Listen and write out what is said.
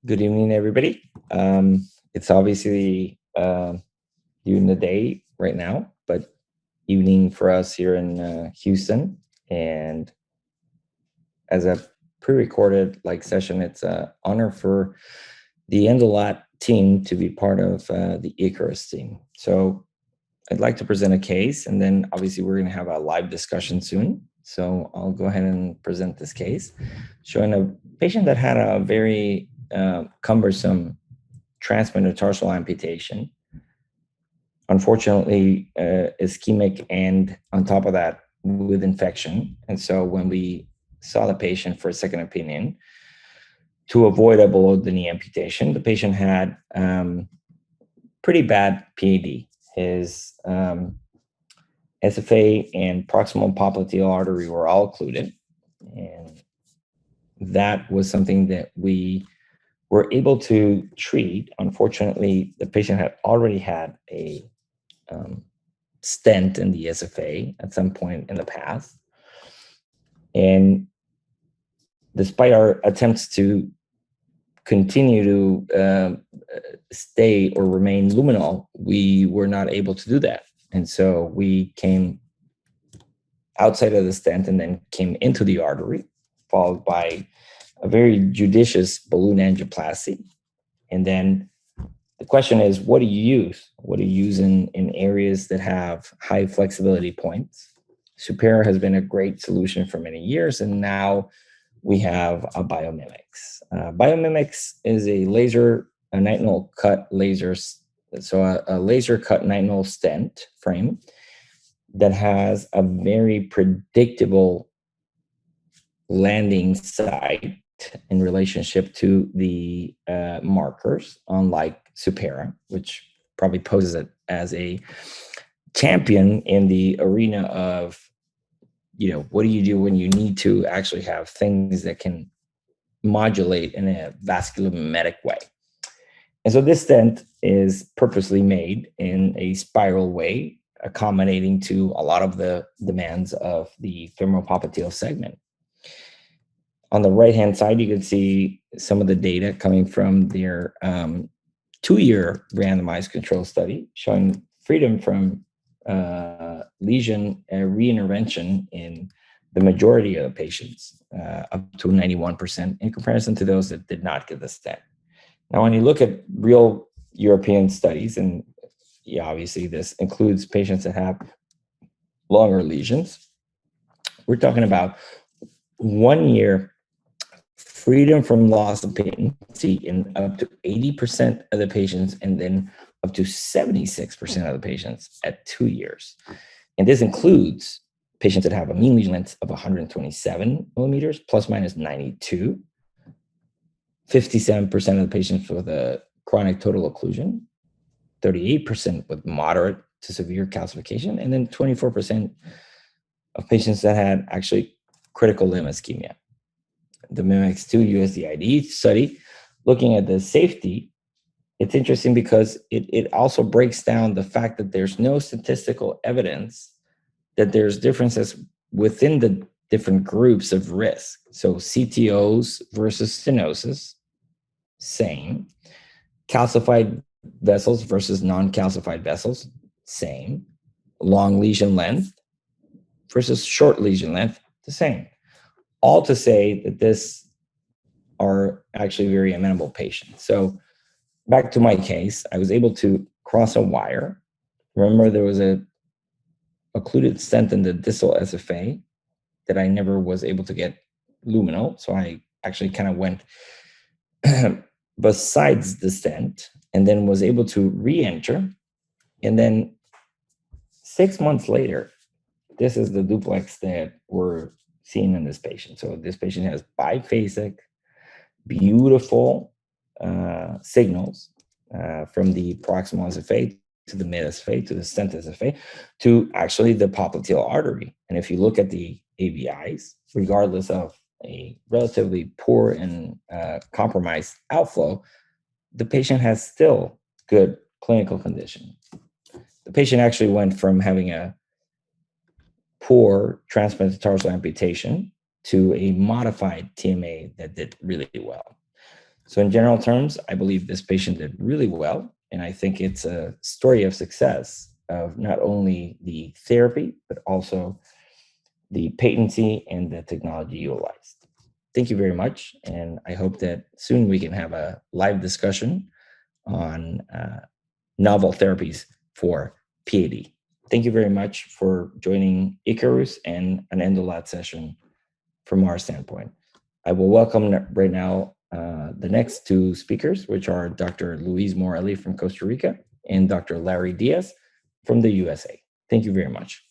Good evening, everybody. It's obviously during the day right now, but evening for us here in Houston. And as a pre-recorded session, it's an honor for the Endolat team to be part of the Icarus team. So I'd like to present a case, and then obviously we're going to have a live discussion soon. So I'll go ahead and present this case, showing a patient that had a very cumbersome transmetatarsal amputation. Unfortunately, ischemic, and on top of that, with infection. And so when we saw the patient for a second opinion to avoid a below the knee amputation, the patient had pretty bad PAD. His SFA and proximal popliteal artery were all occluded. And that was something that we were able to treat. Unfortunately, the patient had already had a stent in the SFA at some point in the past. And despite our attempts to continue to stay or remain luminal, we were not able to do that. And so we came outside of the stent and then came into the artery, followed by a very judicious balloon angioplasty. And then the question is, what do you use? What do you use in areas that have high flexibility points? Supera has been a great solution for many years, and now we have a biomimics. Biomimics is a nitinol cut laser, so a laser cut nitinol stent frame that has a very predictable landing site in relationship to the markers, unlike Supera, which probably poses it as a champion in the arena of, what do you do when you need to actually have things that can modulate in a vascular mimetic way. And so this stent is purposely made in a spiral way, accommodating to a lot of the demands of the femoral popliteal segment. On the right-hand side, you can see some of the data coming from their 2-year randomized control study showing freedom from lesion reintervention in the majority of the patients, up to 91% in comparison to those that did not get the stent. Now, when you look at real European studies, and obviously this includes patients that have longer lesions, we're talking about 1 year freedom from loss of patency in up to 80% of the patients, and then up to 76% of the patients at 2 years. And this includes patients that have a mean lesion length of 127 millimeters, plus minus 92, 57% of the patients with a chronic total occlusion, 38% with moderate to severe calcification, and then 24% of patients that had actually critical limb ischemia. The MIMX-2 USDID study, looking at the safety, it's interesting because it also breaks down the fact that there's no statistical evidence that there's differences within the different groups of risk. So CTOs versus stenosis, same. Calcified vessels versus non-calcified vessels, same. Long lesion length versus short lesion length, the same. All to say that this are actually very amenable patients. So back to my case, I was able to cross a wire. Remember, there was a occluded stent in the distal SFA that I never was able to get luminal. So I actually kind of went besides the stent and then was able to re-enter. And then 6 months later, this is the duplex that we're seeing in this patient. So this patient has biphasic, beautiful signals from the proximal SFA to the mid SFA to the stent SFA to actually the popliteal artery. And if you look at the AVIs, regardless of a relatively poor and compromised outflow, the patient has still good clinical condition. The patient actually went from having a poor transmetatarsal amputation to a modified TMA that did really well. So, in general terms, I believe this patient did really well. And I think it's a story of success of not only the therapy, but also the patency and the technology utilized. Thank you very much. And I hope that soon we can have a live discussion on novel therapies for PAD. Thank you very much for joining Icarus and an Endolat session from our standpoint. I will welcome right now the next two speakers, which are Dr. Luis Morelli from Costa Rica and Dr. Larry Diaz from the USA. Thank you very much.